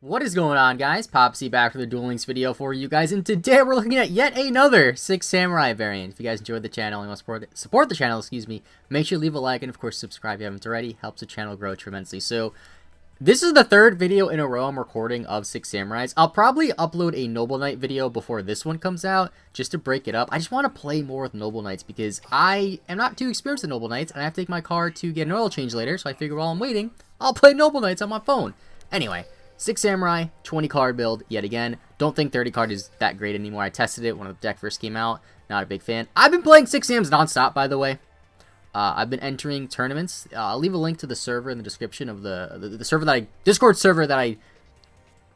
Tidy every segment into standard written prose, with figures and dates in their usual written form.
What is going on, guys? PapaSea back with a Duel Links video for you guys, and today we're looking at yet another 6 Samurai variant. If you guys enjoyed the channel and want to support the channel, make sure to leave a like and of course subscribe if you haven't already. Helps the channel grow tremendously. So this is the third video in a row I'm recording of 6 Samurais. I'll probably upload a Noble Knight video before this one comes out, just to break it up. I just want to play more with Noble Knights because I am not too experienced with Noble Knights, and I have to take my car to get an oil change later, so I figure while I'm waiting, I'll play Noble Knights on my phone. Anyway, 6 Samurai, 20 card build, yet again. Don't think 30 card is that great anymore. I tested it when the deck first came out. Not a big fan. I've been playing 6 Sams nonstop, by the way. I've been entering tournaments. I'll leave a link to the server in the description of the server that I... Discord server that I...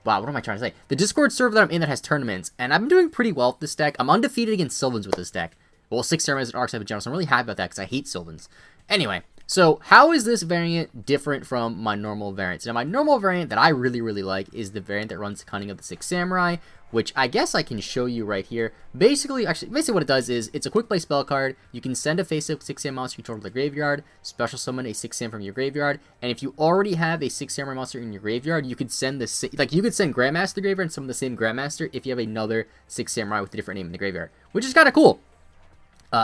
Wow, what am I trying to say? The Discord server that I'm in that has tournaments. And I've been doing pretty well with this deck. I'm undefeated against Sylvans with this deck. Well, 6 Samurais and Archetype in general, so I'm really happy about that because I hate Sylvans. Anyway, so how is this variant different from my normal variants? Now, my normal variant that I really like is the variant that runs Cunning of the 6 Samurai, which I guess I can show you right here. Basically what it does is, it's a quick play spell card. You can send a face-up 6 Sam monster controlled to the graveyard, special summon a 6 Sam from your graveyard, and if you already have a 6 Samurai monster in your graveyard, you could send you could send Grandmaster to the graveyard and summon the same Grandmaster if you have another 6 Samurai with a different name in the graveyard, which is kind of cool.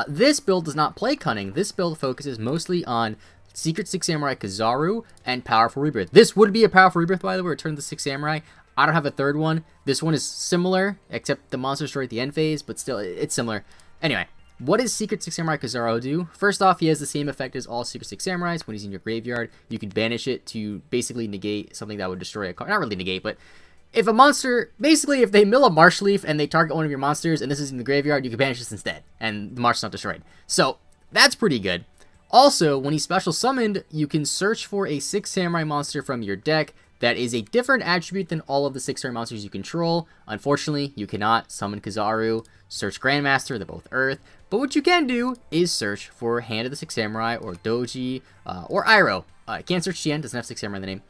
This build does not play Cunning. This build focuses mostly on Secret 6 Samurai Kizaru and Powerful Rebirth. This would be a Powerful Rebirth, by the way, Return to the 6 Samurai. I don't have a third one. This one is similar, except the monster's destroyed at the end phase, but still, it's similar. Anyway, what does Secret 6 Samurai Kizaru do? First off, he has the same effect as all Secret 6 Samurais. When he's in your graveyard, you can banish it to basically negate something that would destroy a card. Not really negate, but if a monster, basically, if they mill a Marsh Leaf and they target one of your monsters and this is in the graveyard, you can banish this instead, and the monster's not destroyed. So, that's pretty good. Also, when he's special summoned, you can search for a 6 Samurai monster from your deck that is a different attribute than all of the 6 Samurai monsters you control. Unfortunately, you cannot summon Kizaru, search Grandmaster, they're both Earth, but what you can do is search for Hand of the 6 Samurai, or Doji, or Iroh. Can't search Chien, doesn't have 6 Samurai in the name.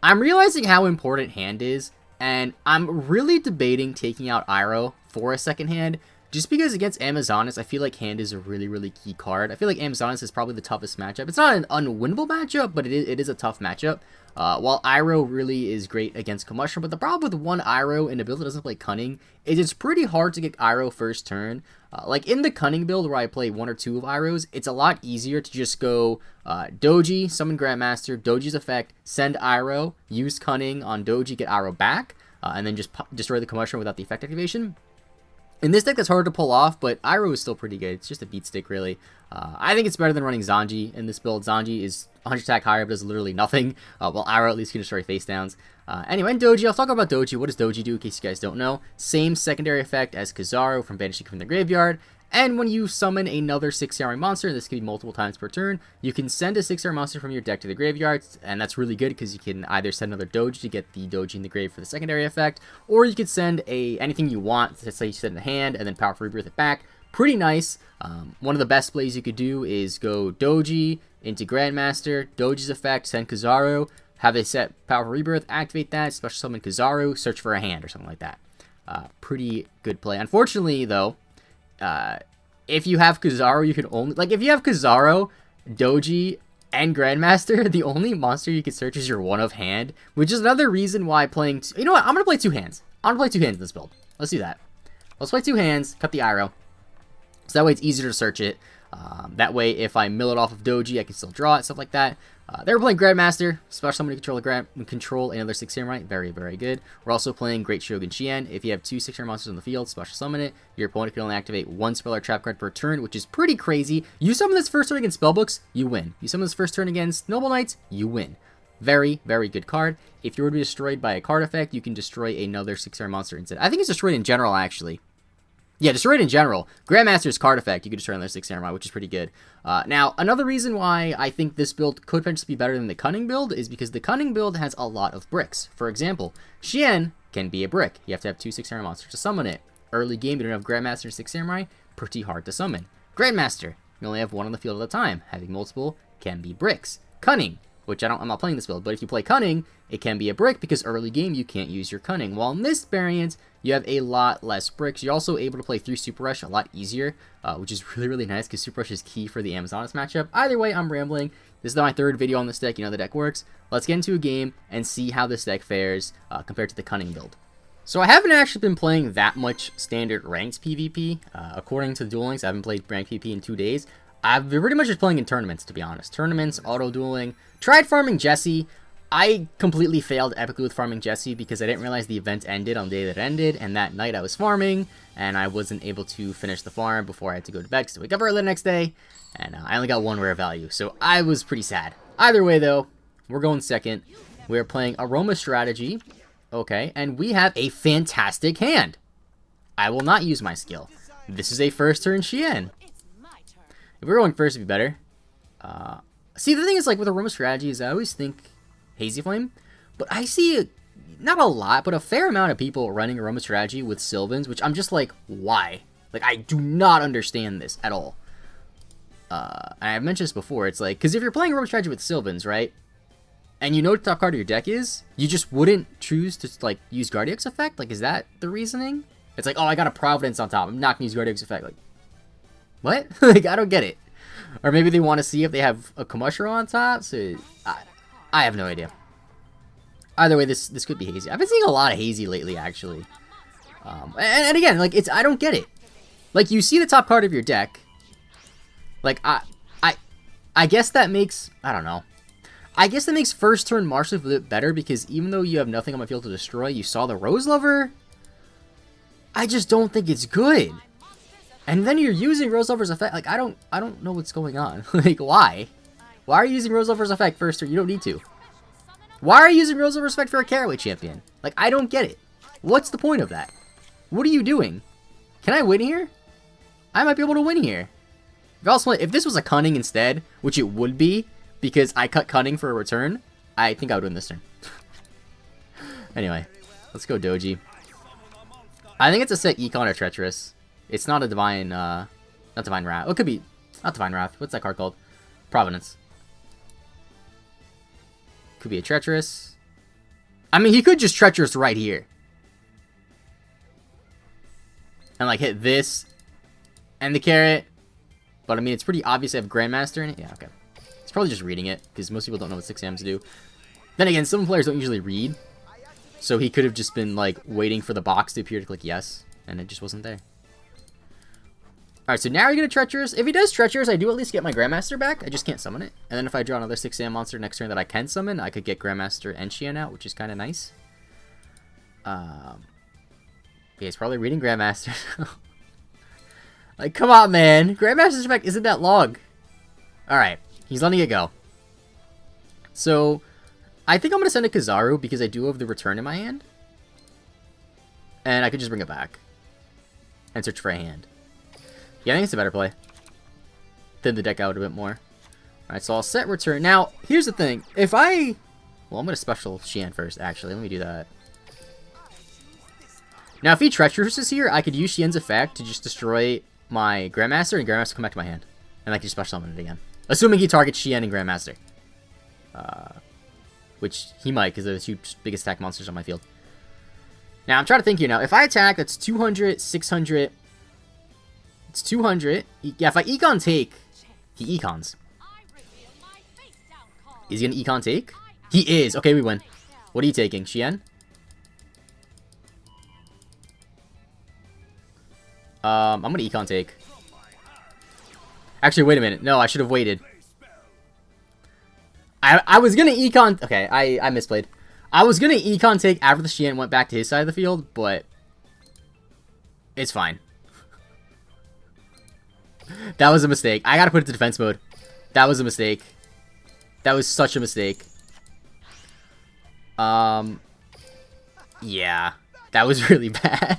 I'm realizing how important Hand is, and I'm really debating taking out Iroh for a second hand, just because against Amazonas, I feel like Hand is a really key card. I feel like Amazonas is probably the toughest matchup. It's not an unwinnable matchup, but it is a tough matchup. While Iroh really is great against Combustion, but the problem with one Iroh in a build that doesn't play Cunning is it's pretty hard to get Iroh first turn. Like in the Cunning build where I play 1 or 2 of Irohs, it's a lot easier to just go Doji, summon Grandmaster, Doji's effect, send Iroh, use Cunning on Doji, get Iroh back, and then just destroy the Combustion without the effect activation. In this deck, that's hard to pull off, but Iroh is still pretty good. It's just a beat stick, really. I think it's better than running Zanji in this build. Zanji is 100 attack higher, but does literally nothing, while Iroh at least can destroy face downs. Anyway, and Doji, I'll talk about Doji. What does Doji do, in case you guys don't know? Same secondary effect as Kizaru from banishing from the graveyard. And when you summon another 6 Samurai monster, this can be multiple times per turn, you can send a 6 Samurai monster from your deck to the graveyard, and that's really good because you can either send another Doji to get the Doji in the grave for the secondary effect, or you could send anything you want. Let's say you send a hand and then Powerful Rebirth it back. Pretty nice. One of the best plays you could do is go Doji into Grandmaster, Doji's effect, send Kizaru, have a set Powerful Rebirth, activate that, special summon Kizaru, search for a hand or something like that. Pretty good play. Unfortunately, though, if you have Kizaru, you can only... Like, if you have Kizaru, Doji, and Grandmaster, the only monster you can search is your 1 of hand, which is another reason why playing... You know what? I'm going to play 2 hands. I'm going to play 2 hands in this build. Let's do that. Let's play 2 hands, cut the Iroh. So that way it's easier to search it. That way, if I mill it off of Doji, I can still draw it, stuff like that. They were playing Grandmaster, special summon to control another 6 Samurai, very good. We're also playing Great Shogun Chien. If you have 2 6 Samurai monsters on the field, special summon it. Your opponent can only activate 1 spell or trap card per turn, which is pretty crazy. You summon this first turn against spellbooks, you win. You summon this first turn against Noble Knights, you win. Very good card. If you were to be destroyed by a card effect, you can destroy another 6 Samurai monster instead. I think it's destroyed in general, actually. Yeah, destroyed in general. Grandmaster's card effect, you could destroy another 6 Samurai, which is pretty good. Now, another reason why I think this build could potentially be better than the Cunning build is because the Cunning build has a lot of bricks. For example, Chien can be a brick. You have to have 2 6 Samurai monsters to summon it. Early game, you don't have Grandmaster and 6 Samurai, pretty hard to summon. Grandmaster, you only have 1 on the field at a time. Having multiple can be bricks. Cunning, which I'm not playing this build, but if you play Cunning, it can be a brick because early game you can't use your Cunning. While in this variant, you have a lot less bricks. You're also able to play through Super Rush a lot easier, which is really, really nice because Super Rush is key for the Amazonas matchup. Either way, I'm rambling. This is my third video on this deck. You know the deck works. Let's get into a game and see how this deck fares compared to the Cunning build. So I haven't actually been playing that much standard ranked PvP. According to the Duel Links, I haven't played ranked PvP in 2 days. I've been pretty much just playing in tournaments, to be honest. Tournaments, auto-dueling. Tried farming Jesse. I completely failed epically with farming Jesse because I didn't realize the event ended on the day that it ended, and that night I was farming, and I wasn't able to finish the farm before I had to go to bed because I wake up early the next day, and I only got 1 rare value, so I was pretty sad. Either way, though, we're going second. We're playing Aroma Strategy, okay, and we have a fantastic hand. I will not use my skill. This is a first turn Xian. If we're going first, it'd be better. See, the thing is, like, with Aroma Strategy is I always think Hazy Flame, but I see not a lot, but a fair amount of people running Aroma Strategy with Sylvans, which I'm just like, why? Like, I do not understand this at all. And I've mentioned this before, it's like, because if you're playing Aroma Strategy with Sylvans, right, and you know what the top card of your deck is, you just wouldn't choose to, like, use Guardiax Effect? Like, is that the reasoning? It's like, oh, I got a Providence on top, I'm not going to use Guardiax Effect. Like, what? Like, I don't get it. Or maybe they want to see if they have a Commercial on top, so I have no idea. Either way, this could be Hazy. I've been seeing a lot of Hazy lately, actually. And again, like, I don't get it. Like, you see the top card of your deck. Like, I guess that makes, I don't know. I guess that makes first turn Marshal a bit better because even though you have nothing on my field to destroy, you saw the Rose Lover. I just don't think it's good. And then you're using Rose Lover's effect. Like, I don't know what's going on. Like, why? Why are you using Rose Lover's effect first turn? You don't need to. Why are you using Rose Lover's effect for a Caraway champion? Like, I don't get it. What's the point of that? What are you doing? Can I win here? I might be able to win here. If this was a Cunning instead, which it would be, because I cut Cunning for a return, I think I would win this turn. Anyway, let's go Doji. I think it's a set Econ or Treacherous. It's not a Divine, not Divine Wrath. Oh, it could be, not Divine Wrath. What's that card called? Providence. Could be a Treacherous. I mean, he could just Treacherous right here. And, like, hit this and the carrot. But, I mean, it's pretty obvious I have Grandmaster in it. Yeah, okay. It's probably just reading it, because most people don't know what 6 AMs do. Then again, some players don't usually read. So he could have just been, like, waiting for the box to appear to click yes. And it just wasn't there. Alright, so now you're going to Treacherous. If he does Treacherous, I do at least get my Grandmaster back. I just can't summon it. And then if I draw another 6 AM monster next turn that I can summon, I could get Grandmaster and Xian out, which is kind of nice. Yeah, he's probably reading Grandmaster. Like, come on, man. Grandmaster's effect isn't that long. Alright, he's letting it go. So, I think I'm going to send a Kizaru because I do have the return in my hand. And I could just bring it back. And search for a hand. Yeah, I think it's a better play. Thin the deck out a bit more. Alright, so I'll set return. Now, here's the thing. If I... Well, I'm going to special Xian first, actually. Let me do that. Now, if he Treacherous is here, I could use Xian's effect to just destroy my Grandmaster, and Grandmaster come back to my hand. And I can just special summon it again. Assuming he targets Xian and Grandmaster. Which he might, because they're the 2 biggest attack monsters on my field. Now, I'm trying to think here now. If I attack, that's 200, 600... It's 200. Yeah, if I Econ take, he Econs. Is he gonna Econ take? He is. Okay, we win. What are you taking, Xian? I'm gonna Econ take. Actually, wait a minute. No, I should have waited. I was gonna Econ... Okay, I misplayed. I was gonna Econ take after the Xian went back to his side of the field, but... It's fine. That was a mistake. I gotta put it to defense mode. That was a mistake. That was such a mistake. Yeah. That was really bad.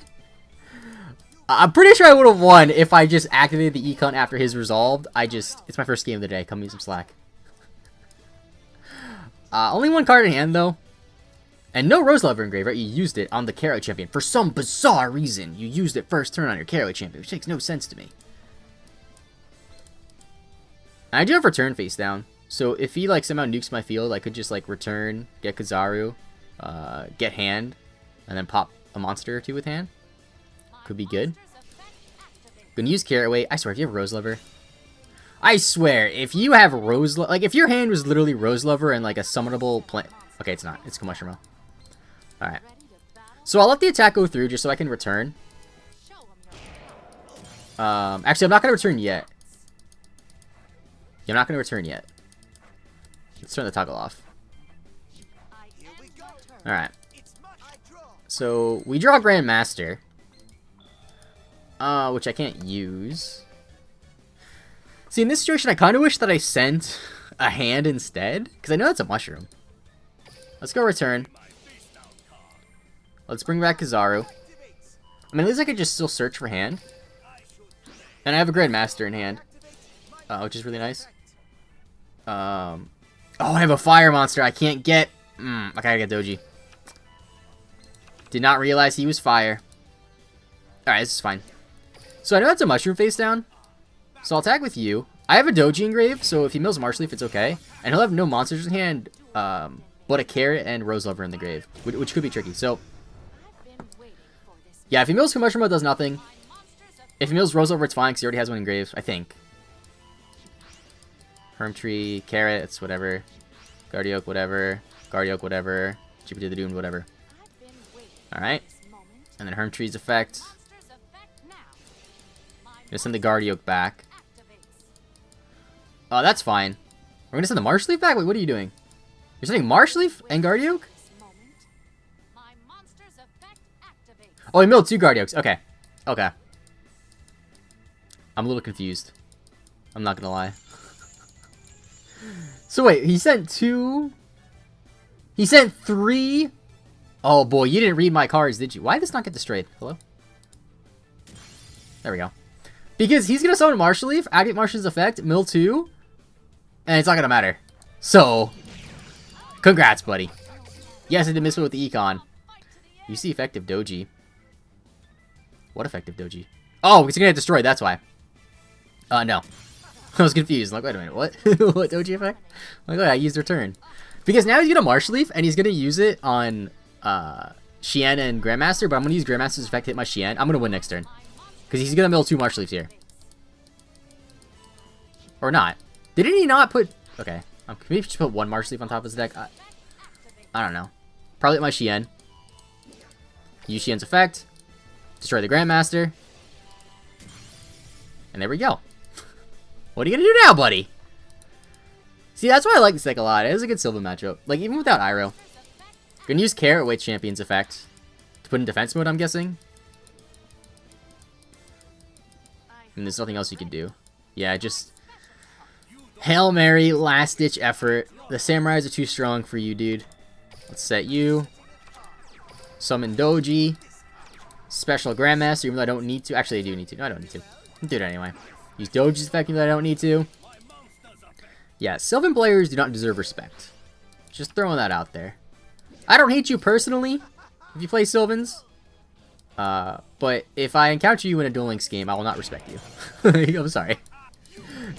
I'm pretty sure I would have won if I just activated the Econ after his resolved. It's my first game of the day. Come me some slack. Only 1 card in hand, though. And no Rose Lover engraved, right? You used it on the Caraway champion. For some bizarre reason, you used it first turn on your Caraway champion, which makes no sense to me. I do have return face down, So if he like somehow nukes my field, I could just like return, get Kizaru, get hand, and then pop a monster or two with hand. Could be good. Gonna use Carrot Weight. I swear, if you have Rose Lover, I swear, if you have Rose, like if your hand was literally Rose Lover and like a summonable plant. Okay, it's not. It's Mushroom. All right. So I'll let the attack go through just so I can return. Actually, I'm not gonna return yet. Yeah, I'm not gonna return yet. Let's turn the toggle off. All right. So we draw Grandmaster, which I can't use. See, in this situation, I kind of wish that I sent a hand instead, because I know that's a mushroom. Let's go return. Let's bring back Kizaru. I mean, at least I could just still search for hand. And I have a Grandmaster in hand, which is really nice. Oh, I have a fire monster I can't get. I gotta get Doji. Did not realize he was fire. Alright, this is fine. So I know that's a mushroom face down. So I'll attack with you. I have a Doji engrave, so if he mills Marsh Leaf, it's okay. And he'll have no monsters in hand, but a Carrot and Rose Lover in the grave, which could be tricky. So, yeah, if he mills Mushroom, it does nothing. If he mills Rose Lover, it's fine, because he already has one engraved, I think. Herm Tree, Carrot, it's whatever. Guardioch, whatever. Guardioch, whatever. Jupiter the Dune, whatever. Alright. And then Herm Tree's effect. Gonna send the Guardioch back. Oh, that's fine. We're gonna send the Marsh Leaf back? Wait, what are you doing? You're sending Marsh Leaf and Guardioch? Oh, he milled 2 Guardiochs. Okay. Okay. I'm a little confused. I'm not gonna lie. So wait, he sent 2? He sent 3? Oh boy, you didn't read my cards, did you? Why did this not get destroyed? Hello? There we go. Because he's gonna summon Marsh Leaf, activate Marsh's effect, mill 2, and it's not gonna matter. So, congrats, buddy. Yes, I did miss it with the Econ. You see effective Doji. What effective Doji? Oh, he's gonna get destroyed, that's why. No. I was confused. Like, wait a minute, what? What Doji effect? Like, oh yeah, I used return. Because now he's gonna Marsh Leaf, and he's gonna use it on Xian and Grandmaster, but I'm gonna use Grandmaster's effect to hit my Xian. I'm gonna win next turn. Because he's gonna mill 2 Marsh Leafs here. Or not. Didn't he not put... Okay. Maybe just put 1 Marsh Leaf on top of his deck. I don't know. Probably hit my Xian. Use Xian's effect. Destroy the Grandmaster. And there we go. What are you gonna do now, buddy? See, that's why I like this deck a lot. It is a good Sylvan matchup. Like, even without Iroh. Gonna use Carrot Weight Champion's effect to put in defense mode, I'm guessing. And there's nothing else you can do. Yeah, just... Hail Mary, last-ditch effort. The Samurais are too strong for you, dude. Let's set you. Summon Doji. Special Grandmaster, even though I don't need to. Actually, I do need to. No, I don't need to. I'll do it anyway. Use Doji's effect, even though I don't need to. Yeah, Sylvan players do not deserve respect. Just throwing that out there. I don't hate you personally if you play Sylvans. But if I encounter you in a Duel Links game, I will not respect you. I'm sorry.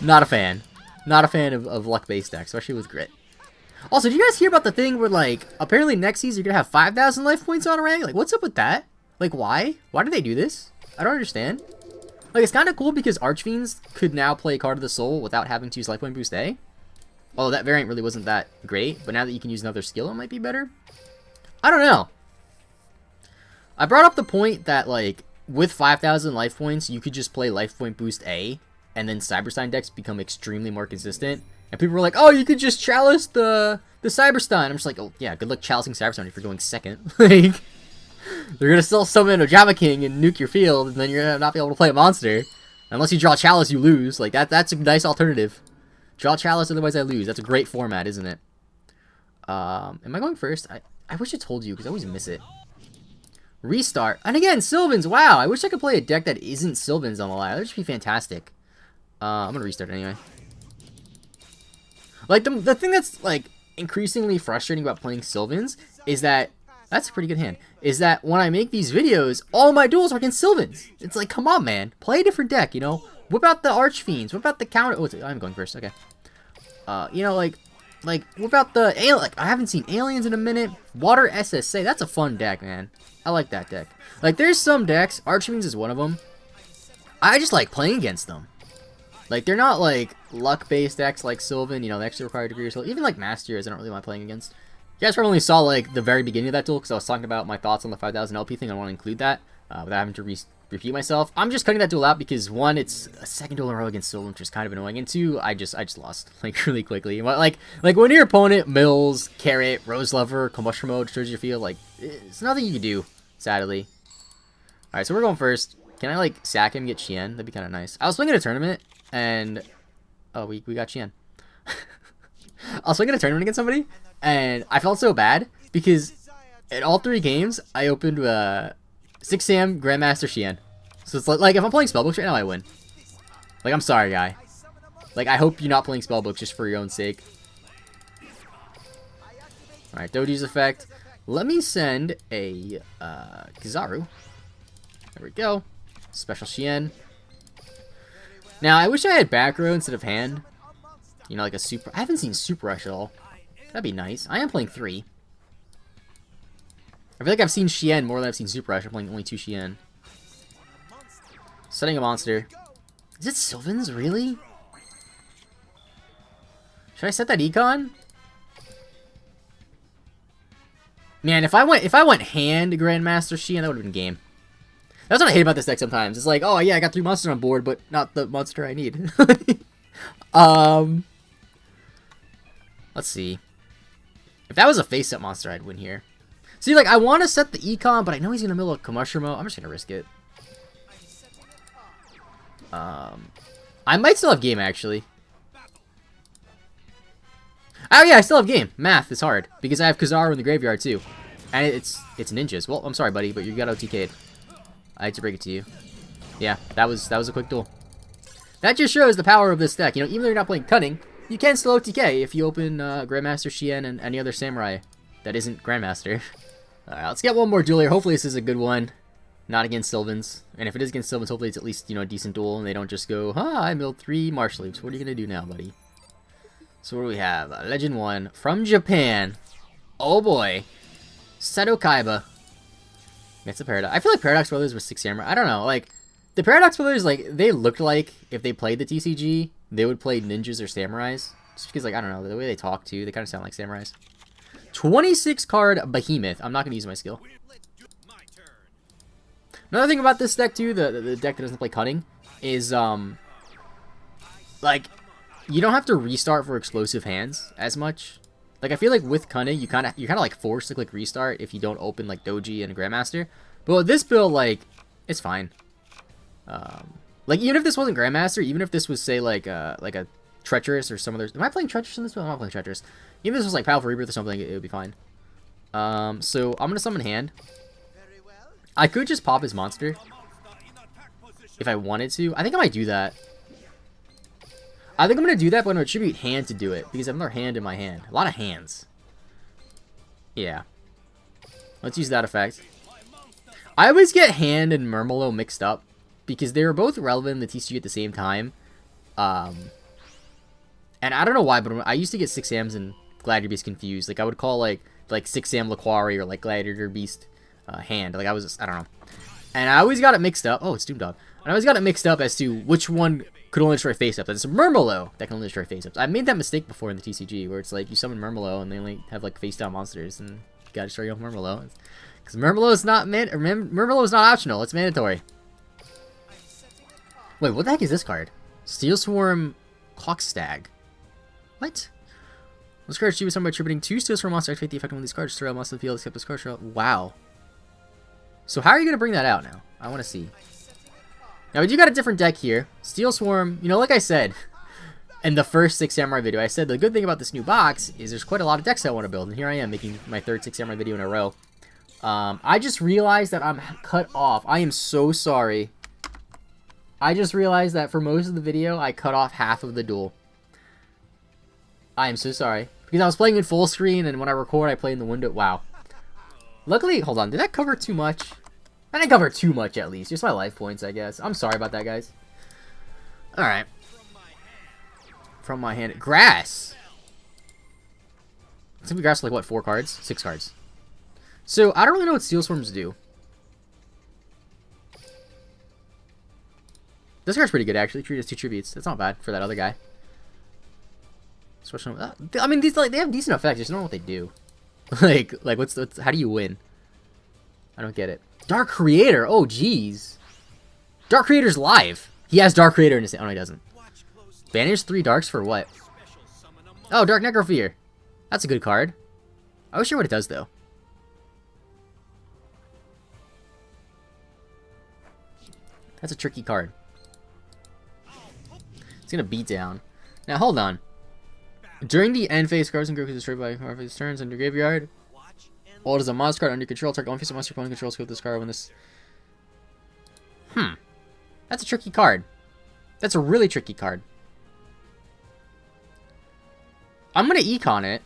Not a fan. Not a fan of luck-based decks, especially with Grit. Also, did you guys hear about the thing where, like, apparently next season you're gonna have 5,000 life points on a rank? Like, what's up with that? Like, why? Why do they do this? I don't understand. Like, it's kind of cool because Archfiends could now play Card of the Soul without having to use Life Point Boost A. Although that variant really wasn't that great, but now that you can use another skill, it might be better. I don't know. I brought up the point that, like, with 5,000 life points, you could just play Life Point Boost A, and then Cyberstein decks become extremely more consistent. And people were like, oh, you could just chalice the Cyberstein. I'm just like, oh, yeah, good luck chalicing Cyberstein if you're going second. Like, they're going to still summon a Ojama King and nuke your field, and then you're going to not be able to play a monster. Unless you draw Chalice, you lose. Like, that's a nice alternative. Draw Chalice, otherwise I lose. That's a great format, isn't it? Am I going first? I wish I told you, because I always miss it. Restart. And again, Sylvans. Wow, I wish I could play a deck that isn't Sylvans on the line. That would just be fantastic. I'm going to restart anyway. Like, the thing that's, like, increasingly frustrating about playing Sylvans is that... That's a pretty good hand. Is that when I make these videos, all my duels are against Sylvans. It's like, come on, man. Play a different deck, you know? Whip out the Archfiends. Whip out the counter... Oh, I'm going first. Okay. You know, like what about the like I haven't seen aliens in a minute. Water SSA, that's a fun deck, man. I like that deck. Like, there's some decks, Archfiends is one of them. I just like playing against them. Like, they're not like luck-based decks like Sylvan, you know, the extra required degree or so. Even like Masters, I don't really mind playing against. You guys probably only saw like the very beginning of that duel because I was talking about my thoughts on the 5000 LP thing. I want to include that without having to repeat myself. I'm just cutting that duel out because one, it's a second duel in a row against Sylvan, which is kind of annoying, and two, I just lost like really quickly. Like when your opponent mills, Carrot, Rose Lover, Combustion Mode, destroys your field, like it's nothing you can do, sadly. All right, so we're going first. Can I like sack him, get Xian? That'd be kind of nice. I was playing in a tournament and oh, we got Xian. I was playing in a tournament against somebody and I felt so bad because in all 3 games I opened 6 Sam Grandmaster Xian. So it's like if I'm playing Spellbooks right now, I win. Like, I'm sorry, guy. Like, I hope you're not playing Spellbooks just for your own sake. Alright, Doji's effect. Let me send a Kizaru. There we go. Special Xian. Now, I wish I had back row instead of hand. You know, like a super... I haven't seen Super Rush at all. That'd be nice. I am playing 3. I feel like I've seen Xian more than I've seen Super Rush. I'm playing only 2 Xian. Setting a monster. Is it Sylvan's, really? Should I set that econ? Man, if I went hand Grandmaster Xian, that would have been game. That's what I hate about this deck sometimes. It's like, oh yeah, I got 3 monsters on board, but not the monster I need. Let's see. If that was a face-up monster, I'd win here. See, like, I want to set the econ, but I know he's going to mill a Commercial. I'm just going to risk it. I might still have game, actually. Oh, yeah, I still have game. Math is hard, because I have Kizaru in the graveyard, too. And it's ninjas. Well, I'm sorry, buddy, but you got OTK'd. I hate to break it to you. Yeah, that was a quick duel. That just shows the power of this deck. You know, even though you're not playing Cunning, you can still OTK if you open Grandmaster Xian and any other Samurai that isn't Grandmaster. Alright, let's get one more duel here. Hopefully this is a good one. Not against Sylvans. And if it is against Sylvans, hopefully it's at least, you know, a decent duel and they don't just go, I milled 3 Marsh Leaps. What are you going to do now, buddy? So what do we have? Legend 1 from Japan. Oh boy. Seto Kaiba. That's a Paradox. I feel like Paradox Brothers was 6 Samurai. I don't know. Like, the Paradox Brothers, like, they looked like if they played the TCG, they would play ninjas or samurais. Just because, like, I don't know, the way they talk too, they kind of sound like samurais. 26 card Behemoth. I'm not going to use my skill. Another thing about this deck too, the deck that doesn't play Cunning, is like, you don't have to restart for explosive hands as much. Like, I feel like with Cunning, you're kind of like forced to click restart if you don't open like Doji and Grandmaster. But with this build, like, it's fine. Like, even if this wasn't Grandmaster, even if this was, say, like a Treacherous or some other... Am I playing Treacherous in this build? I'm not playing Treacherous. Even if this was like Powerful Rebirth or something, it would be fine. So I'm going to summon hand. I could just pop his monster if I wanted to. I think I might do that. I think I'm going to do that, but I'm going to attribute hand to do it because I have another hand in my hand. A lot of hands. Yeah. Let's use that effect. I always get hand and Murmelo mixed up because they were both relevant in the TCG at the same time. And I don't know why, but I used to get 6 Sams and Gladiator Beast confused. Like, I would call, like 6 Sam Laquari or, like, Gladiator Beast hand. Like, I was just, I don't know. And I always got it mixed up. Oh, it's Doom Dog. And I always got it mixed up as to which one could only destroy face-ups. It's Murmelo that can only destroy face-ups. I made that mistake before in the TCG, where it's like, you summon Murmelo, and they only have, like, face-down monsters, and you gotta destroy your own Murmelo. Because Murmelo is not Murmelo is not optional. It's mandatory. Wait, what the heck is this card? Steel Swarm Clockstag. What? This card should be summoned by attributing 2 Steel Swarm monsters. Activate the effect of one of these cards. Destroy all monsters in the field except this card. Wow. So how are you going to bring that out now? I want to see. Now, you got a different deck here. Steel Swarm, you know, like I said in the first 6 Samurai video, I said the good thing about this new box is there's quite a lot of decks I want to build. And here I am making my third 6 Samurai video in a row. I just realized that I'm cut off. I am so sorry. I just realized that for most of the video, I cut off half of the duel. I am so sorry. Because I was playing in full screen, and when I record, I play in the window. Wow. Luckily, hold on. Did that cover too much? I didn't cover too much, at least. Just my life points, I guess. I'm sorry about that, guys. Alright. from my hand. Grass! It's gonna be grass for like, what, 4 cards? 6 cards. So, I don't really know what Steel Swarms do. This card's pretty good, actually. Treat as 2 tributes. That's not bad for that other guy. Especially, I mean, these, like, they have decent effects. I just don't know what they do. like, what's how do you win? I don't get it. Dark Creator. Oh, jeez. Dark Creator's live. He has Dark Creator in his... Oh, no, he doesn't. Banish 3 darks for what? Oh, Dark Necrofear. That's a good card. I wish I knew what it does, though. That's a tricky card. It's gonna beat down. Now, hold on. During the end phase, cards and Goku destroyed by his turns in your graveyard. Or does a monster card under your control target one face a monster opponent controls with this card when this... That's a tricky card. That's a really tricky card. I'm gonna econ it.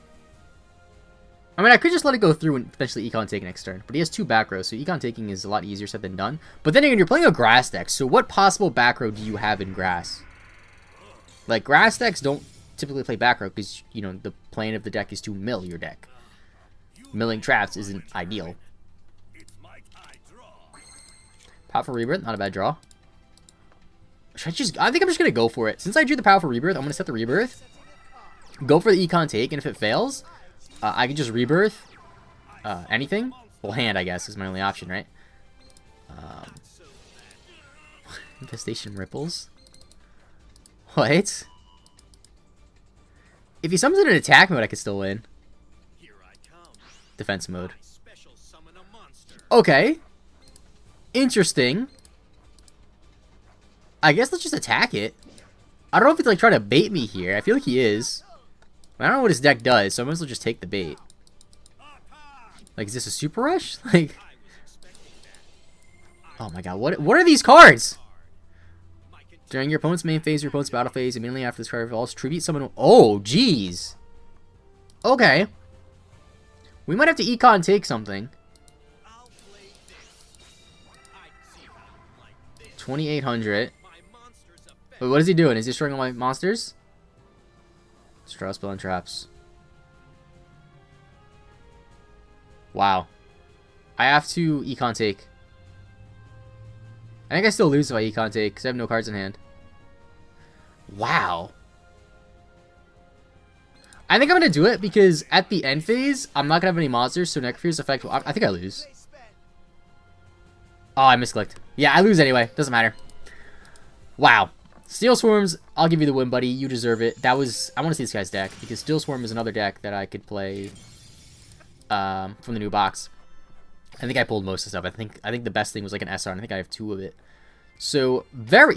I mean, I could just let it go through and potentially econ take next turn. But he has 2 back rows, so econ taking is a lot easier said than done. But then again, you're playing a grass deck, so what possible back row do you have in grass? Like, grass decks don't typically play back row because, you know, the plan of the deck is to mill your deck. Milling traps isn't ideal. Powerful Rebirth, not a bad draw. Should I think I'm just going to go for it. Since I drew the Powerful Rebirth, I'm going to set the Rebirth. Go for the econ take, and if it fails, I can just Rebirth anything. Well, hand, I guess, is my only option, right? Infestation Ripples. What? If he summons in an attack mode, I could still win. Defense mode. Okay. Interesting. I guess let's just attack it. I don't know if he's like trying to bait me here. I feel like he is. I don't know what his deck does, so I might as well just take the bait. Like, is this a Super Rush? Like, oh my god, what are these cards? During your opponent's main phase, your opponent's battle phase, immediately after this card revolves, tribute summon. Oh, jeez. Okay. We might have to econ take something. 2,800. Wait, what is he doing? Is he destroying all my monsters? Straw spell and traps. Wow. I have to econ take. I think I still lose if I econ take because I have no cards in hand. Wow. I think I'm going to do it because at the end phase, I'm not going to have any monsters, so Necrofear's effect will... I think I lose. Oh, I misclicked. Yeah, I lose anyway. Doesn't matter. Wow. Steel Swarms, I'll give you the win, buddy. You deserve it. That was... I want to see this guy's deck because Steel Swarm is another deck that I could play from the new box. I think I pulled most of the stuff. I think the best thing was like an SR, and I think I have 2 of it. So,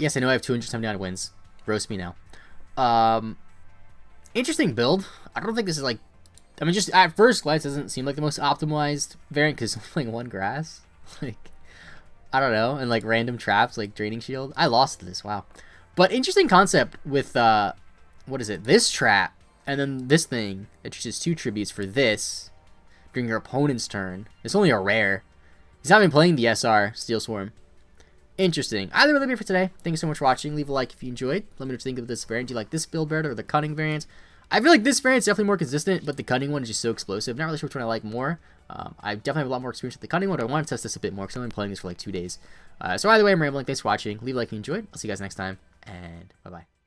yes, I know I have 279 wins. Roast me now. Interesting build. I don't think this is like... I mean, just at first glance, it doesn't seem like the most optimized variant because I'm playing 1 grass. Like, I don't know. And like random traps, like Draining Shield. I lost this, wow. But interesting concept with, what is it? This trap, and then this thing that chooses 2 tributes for this during your opponent's turn. It's only a rare. He's not even playing the SR, Steel Swarm. Interesting. Either way, that'll be it for today. Thank you so much for watching. Leave a like if you enjoyed. Let me know what you think of this variant. Do you like this build better or the cunning variant? I feel like this variant's definitely more consistent, but the cunning one is just so explosive. Not really sure which one I like more. I definitely have a lot more experience with the cunning one, but I want to test this a bit more because I've been playing this for like 2 days. So either way, I'm rambling. Thanks for watching. Leave a like if you enjoyed. I'll see you guys next time, and bye-bye.